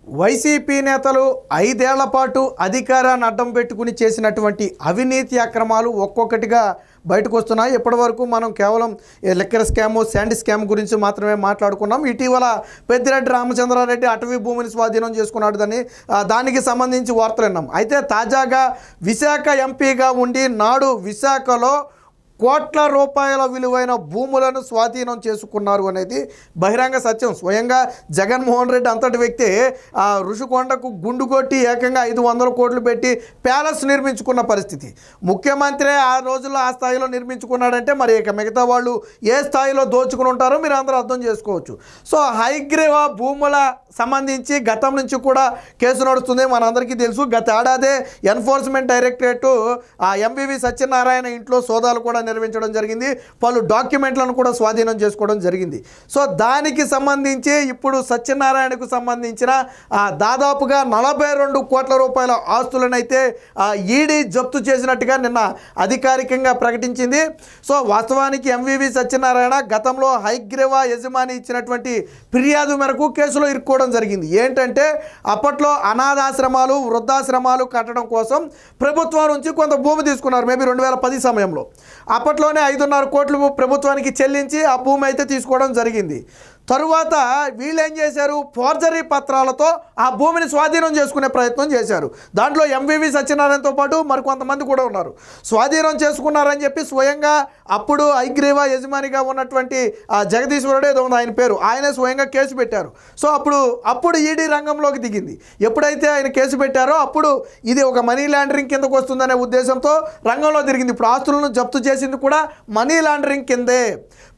YCP నేతలు 5 ఏళ్ల పాటు అధికారాన్ని అడ్డం పెట్టుకుని చేసినటువంటి అవినీతి అక్రమాలు ఒక్కొక్కటిగా బయటకు వస్తున్నాయి. ఇప్పటివరకు మనం కేవలం లిక్కర్ స్కామ్, శాండ్ స్కామ్ గురించి మాత్రమే మాట్లాడుకున్నాం. ఇటీవల పెద్దిరెడ్డి రామచంద్రారెడ్డి అటవీ భూమిని స్వాధీనం చేసుకున్నాడు దానికి సంబంధించి వార్తలు విన్నాం. అయితే తాజాగా విశాఖ ఎంపీగా ఉండి నాడు విశాఖలో కోట్ల రూపాయల విలువైన భూములను స్వాధీనం చేసుకున్నారు అనేది బహిరంగ సత్యం. స్వయంగా జగన్మోహన్ రెడ్డి అంతటి వ్యక్తి ఆ ఋషికొండకు గుండు కొట్టి ఏకంగా 500 కోట్లు పెట్టి ప్యాలెస్ నిర్మించుకున్న పరిస్థితి. ముఖ్యమంత్రి ఆ రోజుల్లో ఆ స్థాయిలో నిర్మించుకున్నాడంటే మరి ఇక మిగతా వాళ్ళు ఏ స్థాయిలో దోచుకుని ఉంటారో మీరు అందరూ అర్థం చేసుకోవచ్చు. సో హైగ్రీవ భూముల సంబంధించి గతం నుంచి కూడా కేసు నడుస్తుంది, మనందరికీ తెలుసు. గత ఏడాదే ఎన్ఫోర్స్మెంట్ డైరెక్టరేట్ ఆ ఎంవివి సత్యనారాయణ ఇంట్లో సోదాలు కూడా నిర్వహించడం జరిగింది. పలు డాక్యుమెంట్లను కూడా స్వాధీనం చేసుకోవడం జరిగింది. సో దానికి సంబంధించి ఇప్పుడు సత్యనారాయణకు సంబంధించిన దాదాపుగా 42 కోట్ల రూపాయల ఆస్తులను అయితే ఈడీ జప్తు చేసినట్టుగా నిన్న అధికారికంగా ప్రకటించింది. సో వాస్తవానికి ఎంవివి సత్యనారాయణ గతంలో హైగ్రీవ యజమాని ఇచ్చినటువంటి ఫిర్యాదు మేరకు కేసులో ఇరుక్కోవడం జరిగింది. ఏంటంటే అప్పట్లో అనాథాశ్రమాలు, వృద్ధాశ్రమాలు కట్టడం కోసం ప్రభుత్వం నుంచి కొంత భూమి తీసుకున్నారు. మేబీ 2010 సమయంలో అప్పట్లోనే 5.5 కోట్లు ప్రభుత్వానికి చెల్లించి ఆ భూమి అయితే తీసుకోవడం జరిగింది. తరువాత వీళ్ళు ఏం చేశారు, ఫోర్జరీ పత్రాలతో ఆ భూమిని స్వాధీనం చేసుకునే ప్రయత్నం చేశారు. దాంట్లో ఎంవివి సత్యనారాయణతో పాటు మరికొంతమంది కూడా ఉన్నారు. స్వాధీనం చేసుకున్నారని చెప్పి స్వయంగా అప్పుడు హైగ్రీవ యజమానిగా ఉన్నటువంటి జగదీశ్వరుడు ఏదో ఉంది ఆయన పేరు, ఆయనే స్వయంగా కేసు పెట్టారు. సో అప్పుడు ఈడీ రంగంలోకి దిగింది. ఎప్పుడైతే ఆయన కేసు పెట్టారో అప్పుడు ఇది ఒక మనీ లాండరింగ్ కిందకు వస్తుందనే ఉద్దేశంతో రంగంలో తిరిగింది. ఇప్పుడు ఆస్తులను జప్తు చేసింది కూడా మనీ లాండరింగ్ కిందే.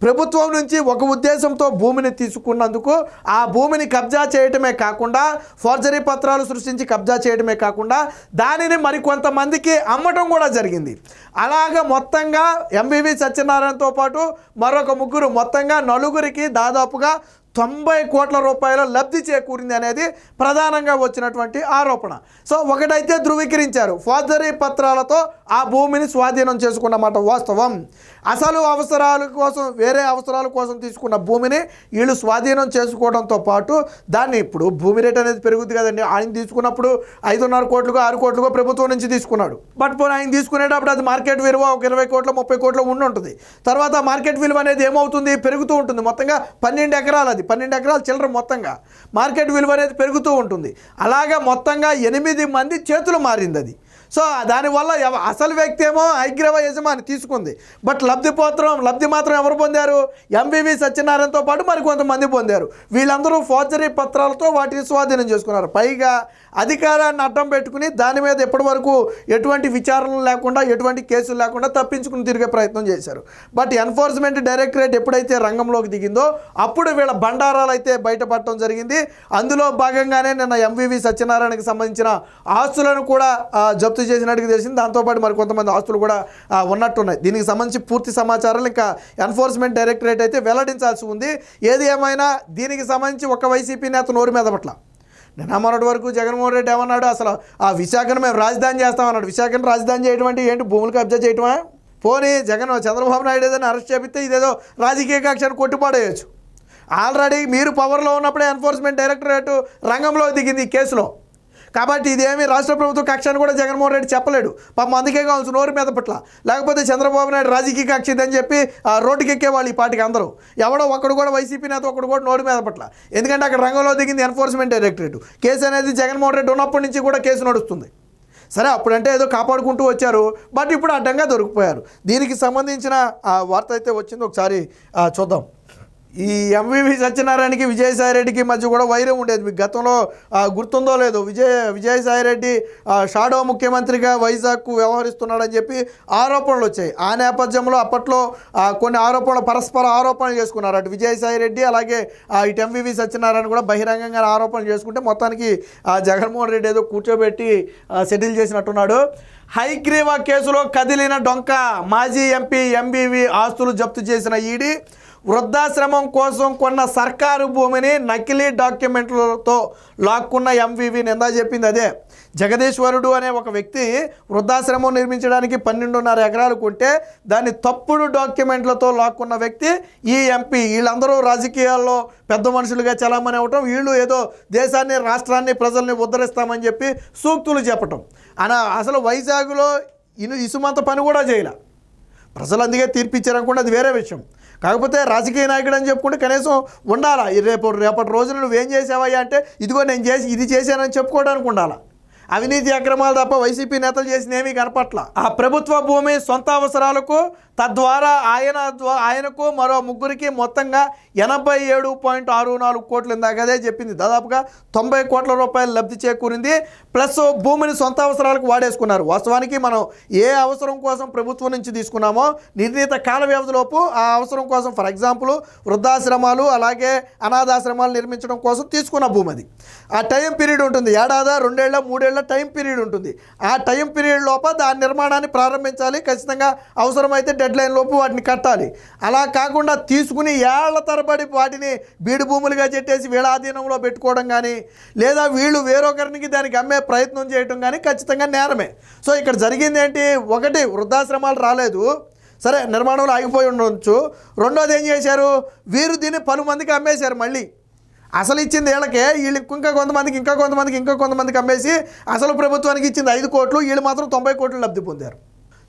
ప్రభుత్వం నుంచి ఒక ఉద్దేశంతో భూమిని తీసుకున్నందుకు ఆ భూమిని కబ్జా చేయటమే కాకుండా, ఫోర్జరీ పత్రాలు సృష్టించి కబ్జా చేయడమే కాకుండా దానిని మరికొంతమందికి అమ్మటం కూడా జరిగింది. అలాగా మొత్తంగా ఎంవివి సత్యనారాయణతో పాటు మరొక ముగ్గురు, మొత్తంగా నలుగురికి దాదాపుగా 90 కోట్ల రూపాయల లబ్ధి చేకూరింది అనేది ప్రధానంగా వచ్చినటువంటి ఆరోపణ. సో ఒకటైతే ధృవీకరించారు, ఫోర్జరీ పత్రాలతో ఆ భూమిని స్వాధీనం చేసుకున్నమాట వాస్తవం. అసలు అవసరాల కోసం, వేరే అవసరాల కోసం తీసుకున్న భూమిని వీళ్ళు స్వాధీనం చేసుకోవడంతో పాటు దాన్ని, ఇప్పుడు భూమి రేట్ అనేది పెరుగుద్ది కదండి. ఆయన తీసుకున్నప్పుడు 5.5 కోట్లుగా 6 కోట్లుగా ప్రభుత్వం నుంచి తీసుకున్నాడు. బట్ పోనీ ఆయన తీసుకునేటప్పుడు అది మార్కెట్ విలువ ఒక 20 కోట్లు 30 కోట్లు ఉండి ఉంటుంది. తర్వాత మార్కెట్ విలువ అనేది ఏమవుతుంది, పెరుగుతూ ఉంటుంది. మొత్తంగా 12 ఎకరాలు, అది 12 ఎకరాల చిల్లర, మొత్తంగా మార్కెట్ విలువ అనేది పెరుగుతూ ఉంటుంది. అలాగా మొత్తంగా 8 మంది చేతులు మారింది అది. సో దానివల్ల అసలు వ్యక్తి ఏమో హైగ్రీవ యజమాని తీసుకుంది, బట్ లబ్ధి మాత్రం ఎవరు పొందారు, ఎంవివి సత్యనారాయణతో పాటు మరి కొంతమంది పొందారు. వీళ్ళందరూ ఫోర్జరీ పత్రాలతో వాటిని స్వాధీనం చేసుకున్నారు. పైగా అధికారాన్ని అడ్డం పెట్టుకుని దాని మీద ఎప్పటి వరకు ఎటువంటి విచారణలు లేకుండా, ఎటువంటి కేసులు లేకుండా తప్పించుకుని తిరిగే ప్రయత్నం చేశారు. బట్ ఎన్ఫోర్స్మెంట్ డైరెక్టరేట్ ఎప్పుడైతే రంగంలోకి దిగిందో అప్పుడు వీళ్ళ బండారాలు అయితే బయటపడటం జరిగింది. అందులో భాగంగానే నిన్న ఎంవివి సత్యనారాయణకి సంబంధించిన ఆస్తులను కూడా జప్తు చేసినట్టుగా తెలిసింది. దాంతోపాటు మరి కొంతమంది ఆస్తులు కూడా ఉన్నట్టున్నాయి. దీనికి సంబంధించి పూర్తి సమాచారాలు ఇంకా ఎన్ఫోర్స్మెంట్ డైరెక్టరేట్ అయితే వెల్లడించాల్సి ఉంది. ఏది ఏమైనా దీనికి సంబంధించి ఒక వైసీపీ నేత నోరు మీద పట్ల నిన్న మొన్నటి వరకు జగన్మోహన్ రెడ్డి ఏమన్నాడు, అసలు ఆ విశాఖను మేము రాజధాని చేస్తామన్నాడు. విశాఖను రాజధాని చేయడం అంటే ఏంటి, భూములు కబ్జా చేయటమా? పోనీ చంద్రబాబు నాయుడు ఏదైనా అరెస్ట్ చేపిస్తే ఇదేదో రాజకీయ కక్షను కొట్టుపాడేయచ్చు. ఆల్రెడీ మీరు పవర్లో ఉన్నప్పుడే ఎన్ఫోర్స్మెంట్ డైరెక్టరేట్ రంగంలో దిగింది ఈ కేసులో. కాబట్టి ఇదేమి రాష్ట్ర ప్రభుత్వ కక్ష అని కూడా జగన్మోహన్ రెడ్డి చెప్పలేడు. పాపం అందుకే కావచ్చు నోరు మీద పట్ల. లేకపోతే చంద్రబాబు నాయుడు రాజకీయ కక్ష ఇదని చెప్పి రోడ్డుకి ఎక్కేవాళ్ళు ఈ పార్టీకి అందరూ. ఎవడో ఒక్కడు కూడా, వైసీపీ నేత ఒక్కడు కూడా నోరు మీద పట్ల. ఎందుకంటే అక్కడ రంగంలో దిగింది ఎన్ఫోర్స్మెంట్ డైరెక్టరేట్. కేసు అనేది జగన్మోహన్ రెడ్డి ఉన్నప్పటి నుంచి కూడా కేసు నడుస్తుంది. సరే, అప్పుడంటే ఏదో కాపాడుకుంటూ వచ్చారు, బట్ ఇప్పుడు అడ్డంగా దొరికిపోయారు. దీనికి సంబంధించిన వార్త అయితే వచ్చింది, ఒకసారి చూద్దాం. ఈ ఎంవివి సత్యనారాయణకి విజయసాయిరెడ్డికి మధ్య కూడా వైరం ఉండేది. మీకు గతంలో గుర్తుందో లేదో, విజయసాయిరెడ్డి షాడో ముఖ్యమంత్రిగా వైజాగ్కు వ్యవహరిస్తున్నాడని చెప్పి ఆరోపణలు వచ్చాయి. ఆ నేపథ్యంలో అప్పట్లో కొన్ని పరస్పర ఆరోపణలు చేసుకున్నారు. అటు విజయసాయిరెడ్డి అలాగే ఇటు ఎంవివి సత్యనారాయణ కూడా బహిరంగంగా ఆరోపణలు చేసుకుంటే మొత్తానికి జగన్మోహన్ రెడ్డి ఏదో కూర్చోబెట్టి సెటిల్ చేసినట్టున్నాడు. హైగ్రీవ కేసులో కదిలిన డొంక, మాజీ ఎంపీ ఎంవివి ఆస్తులు జప్తు చేసిన ఈడీ వృద్ధాశ్రమం కోసం కొన్న సర్కారు భూమిని నకిలీ డాక్యుమెంట్లతో లాక్కున్న ఎంవివి నిందా చెప్పింది అదే. జగదీశ్వరుడు అనే ఒక వ్యక్తి వృద్ధాశ్రమం నిర్మించడానికి 12.5 ఎకరాలు కొంటే దాన్ని తప్పుడు డాక్యుమెంట్లతో లాక్కున్న వ్యక్తి ఈ ఎంపీ. వీళ్ళందరూ రాజకీయాల్లో పెద్ద మనుషులుగా చలామణి అవ్వటం, వీళ్ళు ఏదో దేశాన్ని, రాష్ట్రాన్ని, ప్రజల్ని ఉద్ధరిస్తామని చెప్పి సూక్తులు చెప్పటం. అసలు వైజాగ్లో ఇసుమంత పని కూడా చేయలే. ప్రజలు అందుకే తీర్పిచ్చారనుకుంటే అది వేరే విషయం. కాకపోతే రాజకీయ నాయకుడు అని చెప్పుకుంటే కనీసం ఉండాలా. రేపటి రోజున నువ్వేం చేసావయ్యా అంటే ఇదిగో నేను ఇది చేశానని చెప్పుకోవడానికి ఉండాలా. అవినీతి అక్రమాలు తప్ప వైసీపీ నేతలు చేసిన ఏమీ కనపట్ల. ఆ ప్రభుత్వ భూమి సొంత అవసరాలకు, తద్వారా ఆయనకు మరో ముగ్గురికి మొత్తంగా 87.64 కోట్లు ఇందాకదే చెప్పింది. దాదాపుగా 90 కోట్ల రూపాయలు లబ్ధి చేకూరింది. ప్లస్ భూమిని సొంత అవసరాలకు వాడేసుకున్నారు. వాస్తవానికి మనం ఏ అవసరం కోసం ప్రభుత్వం నుంచి తీసుకున్నామో నిర్ణీత కాల వ్యవధిలోపు ఆ అవసరం కోసం, ఫర్ ఎగ్జాంపుల్ వృద్ధాశ్రమాలు అలాగే అనాథాశ్రమాలు నిర్మించడం కోసం తీసుకున్న భూమి అది. ఆ టైం పీరియడ్ ఉంటుంది, ఏడాది, 2 ఏళ్ళ 3 ఏళ్ళ టైం పీరియడ్ ఉంటుంది. ఆ టైం పీరియడ్ లోపల దాని నిర్మాణాన్ని ప్రారంభించాలి. ఖచ్చితంగా అవసరమైతే డెడ్ లైన్ లోపు వాటిని కట్టాలి. అలా కాకుండా తీసుకుని ఏళ్ల తరబడి వాటిని బీడు భూములుగా చెట్టేసి వీళ్ళ ఆధీనంలో పెట్టుకోవడం కానీ, లేదా వీళ్ళు వేరొకరికి దానికి అమ్మే ప్రయత్నం చేయడం కానీ ఖచ్చితంగా నేరమే. సో ఇక్కడ జరిగింది ఏంటి? ఒకటి, వృద్ధాశ్రమాలు రాలేదు, సరే నిర్మాణంలో ఆగిపోయి ఉండొచ్చు. రెండోది ఏం చేశారు? వీరు దీన్ని 10 మందికి అమ్మేశారు. మళ్ళీ అసలు ఇచ్చింది వీళ్ళకే, వీళ్ళు ఇంకా కొంతమందికి అమ్మేసి అసలు ప్రభుత్వానికి ఇచ్చింది 5 కోట్లు, వీళ్ళు మాత్రం 90 కోట్లు లబ్ధి పొందారు.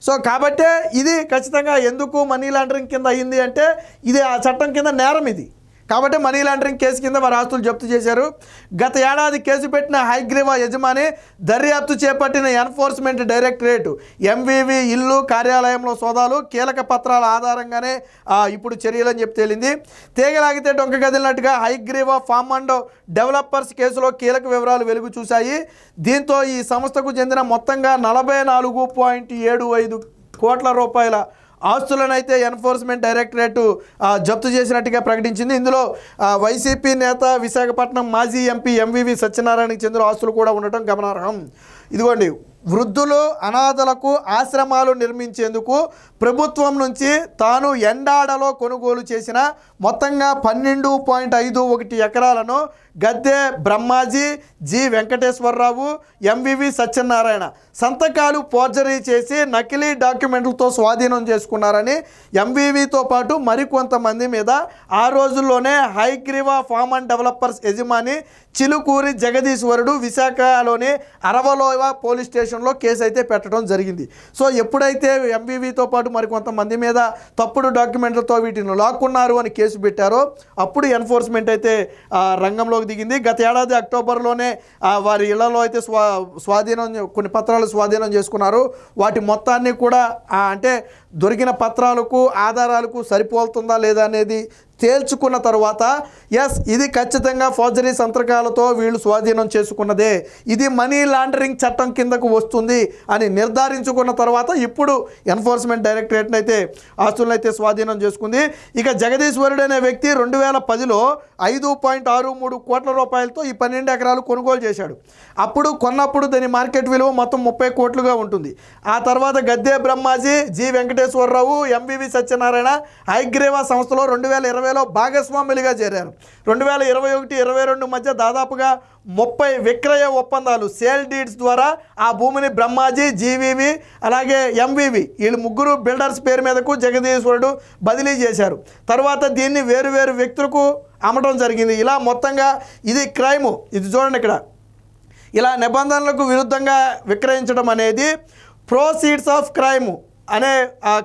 సో కాబట్టే ఇది ఖచ్చితంగా ఎందుకు మనీ లాండరింగ్ కింద అయ్యింది అంటే ఇది ఆ చట్టం కింద నేరం ఇది. కాబట్టి మనీ లాండరింగ్ కేసు కింద వారి ఆస్తులు జప్తు చేశారు. గత ఏడాది కేసు పెట్టిన హైగ్రీవా యజమాని దర్యాప్తు చేపట్టిన ఎన్ఫోర్స్మెంట్ డైరెక్టరేట్ ఎంవివి ఇల్లు, కార్యాలయంలో సోదాలు, కీలక పత్రాల ఆధారంగానే ఇప్పుడు చర్యలని చెప్పి తేలింది. తీగలాగితే డొంక కదిలినట్టుగా హైగ్రీవా ఫార్మ్ అండ్ డెవలపర్స్ కేసులో కీలక వివరాలు వెలుగు చూశాయి. దీంతో ఈ సంస్థకు చెందిన మొత్తంగా 44.75 కోట్ల రూపాయల ఆస్తులనైతే ఎన్ఫోర్స్మెంట్ డైరెక్టరేట్ జప్తు చేసినట్టుగా ప్రకటించింది. ఇందులో వైసీపీ నేత, విశాఖపట్నం మాజీ ఎంపీ ఎంవివి సత్యనారాయణకి చెందిన ఆస్తులు కూడా ఉండటం గమనార్హం. ఇదిగోండి, వృద్ధులు, అనాథలకు ఆశ్రమాలు నిర్మించేందుకు ప్రభుత్వం నుంచి తాను ఎండాడలో కొనుగోలు చేసిన మొత్తంగా 12.51 ఎకరాలను గద్దె బ్రహ్మాజీ, జి వెంకటేశ్వరరావు, ఎంవివి సత్యనారాయణ సంతకాలు ఫోర్జరీ చేసి నకిలీ డాక్యుమెంట్లతో స్వాధీనం చేసుకున్నారని ఎంవివితో పాటు మరికొంతమంది మీద ఆ రోజుల్లోనే హైగ్రీవా ఫార్మ్ అండ్ డెవలపర్స్ యజమాని చిలుకూరి జగదీశ్వరుడు విశాఖలోని అరవలోవ పోలీస్ స్టేషన్లో కేసు అయితే పెట్టడం జరిగింది. సో ఎప్పుడైతే ఎంవివితో పాటు మరికొంతమంది మీద తప్పుడు డాక్యుమెంట్లతో వీటిని లాక్కున్నారు అని కేసు పెట్టారో అప్పుడు ఎన్ఫోర్స్మెంట్ అయితే రంగంలోకి దిగింది. గత ఏడాది అక్టోబర్లోనే వారి ఇళ్లలో అయితే కొన్ని పత్రాలు స్వాధీనం చేసుకున్నారు. వాటి మొత్తాన్ని కూడా అంటే దొరికిన పత్రాలకు, ఆధారాలకు సరిపోతుందా లేదా అనేది తేల్చుకున్న తర్వాత ఇది ఖచ్చితంగా ఫోర్జరీ సంతకాలతో వీళ్ళు స్వాధీనం చేసుకున్నదే, ఇది మనీ లాండరింగ్ చట్టం కిందకు వస్తుంది అని నిర్ధారించుకున్న తర్వాత ఇప్పుడు ఎన్ఫోర్స్మెంట్ డైరెక్టరేట్ అయితే ఆస్తులను అయితే స్వాధీనం చేసుకుంది. ఇక జగదీశ్వరుడు అనే వ్యక్తి 2010లో 5.63 కోట్ల రూపాయలతో ఈ 12 ఎకరాలు కొనుగోలు చేశాడు. కొన్నప్పుడు దాని మార్కెట్ విలువ మొత్తం 30 కోట్లుగా ఉంటుంది. ఆ తర్వాత గద్దె బ్రహ్మాజీ, జి వెంకటేశ్వరరావు, ఎంవివి సత్యనారాయణ హైగ్రీవా సంస్థలో 2020లో భాగస్వాములుగా చేరారు. 2021-22 మధ్య దాదాపుగా 30 విక్రయ ఒప్పందాలు, సేల్ డీడ్స్ ద్వారా ఆ భూమిని బ్రహ్మాజీ, జీవీవి అలాగే ఎంవివి వీళ్ళు ముగ్గురు బిల్డర్స్ పేరు మీదకు జగదీశ్వరుడు బదిలీ చేశారు. తర్వాత దీన్ని వేరు వ్యక్తులకు అమ్మడం జరిగింది. ఇలా మొత్తంగా ఇది క్రైము. ఇది చూడండి, ఇక్కడ ఇలా నిబంధనలకు విరుద్ధంగా విక్రయించడం అనేది ప్రోసీడ్స్ ఆఫ్ క్రైమ్ అనే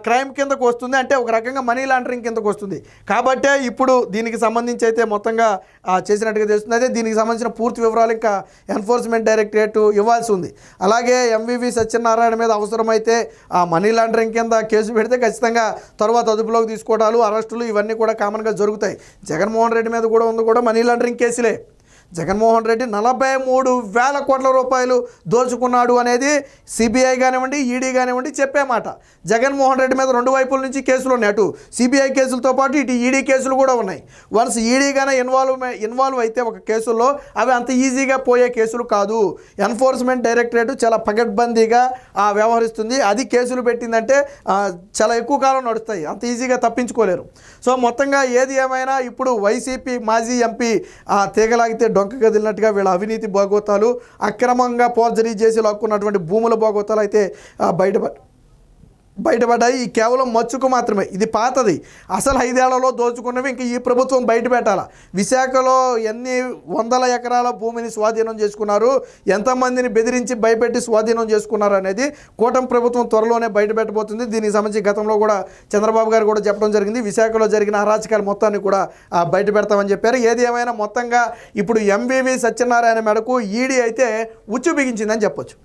క్రైమ్ కిందకు వస్తుంది. అంటే ఒక రకంగా మనీ లాండరింగ్ కిందకు వస్తుంది. కాబట్టే ఇప్పుడు దీనికి సంబంధించి అయితే మొత్తంగా చేసినట్టుగా తెలుస్తుంది. అదే దీనికి సంబంధించిన పూర్తి వివరాలు ఇంకా ఎన్ఫోర్స్మెంట్ డైరెక్టరేట్ ఇవ్వాల్సి ఉంది. అలాగే ఎంవివి సత్యనారాయణ మీద అవసరమైతే మనీ లాండరింగ్ కింద కేసు పెడితే ఖచ్చితంగా తర్వాత అదుపులోకి తీసుకోవడాలు, అరెస్టులు ఇవన్నీ కూడా కామన్గా జరుగుతాయి. జగన్మోహన్ రెడ్డి మీద కూడా మనీ లాండరింగ్ కేసులే. జగన్మోహన్ రెడ్డి 43,000 కోట్ల రూపాయలు దోచుకున్నాడు అనేది సిబిఐ కానివ్వండి, ఈడీ కానివ్వండి చెప్పే మాట. జగన్మోహన్ రెడ్డి మీద రెండు వైపుల నుంచి కేసులు ఉన్నాయి. అటు సిబిఐ కేసులతో పాటు ఇటు ఈడీ కేసులు కూడా ఉన్నాయి. వన్స్ ఈడీ గానే ఇన్వాల్వ్ అయితే ఒక కేసుల్లో అవి అంత ఈజీగా పోయే కేసులు కాదు. ఎన్ఫోర్స్మెంట్ డైరెక్టరేట్ చాలా పకడ్బందీగా వ్యవహరిస్తుంది. అది కేసులు పెట్టిందంటే చాలా ఎక్కువ కాలం నడుస్తాయి, అంత ఈజీగా తప్పించుకోలేరు. సో మొత్తంగా ఏది ఏమైనా ఇప్పుడు వైసీపీ మాజీ ఎంపీ తీగలాగితే డొంక కదిలినట్టుగా వీళ్ళ అవినీతి భోగోతాలు, అక్రమంగా ఫోర్జరీ చేసి లాక్కున్నటువంటి భూముల భోగోతాలు అయితే బయటపడ్డాయి. ఈ కేవలం మచ్చుకు మాత్రమే, ఇది పాతది. అసలు 5 ఏళ్లలో దోచుకున్నవి ఇంక ఈ ప్రభుత్వం బయట పెట్టాల. విశాఖలో ఎన్ని వందల ఎకరాల భూమిని స్వాధీనం చేసుకున్నారు, ఎంతమందిని బెదిరించి భయపెట్టి స్వాధీనం చేసుకున్నారు అనేది కూటమి ప్రభుత్వం త్వరలోనే బయట పెట్టబోతుంది. దీనికి సంబంధించి గతంలో కూడా చంద్రబాబు గారు కూడా చెప్పడం జరిగింది. విశాఖలో జరిగిన అరాచకాలు మొత్తాన్ని కూడా బయట పెడతామని చెప్పారు. ఏది ఏమైనా మొత్తంగా ఇప్పుడు ఎంవివి సత్యనారాయణ మేడకు ఈడీ అయితే ఉచ్చు బిగించిందని చెప్పొచ్చు.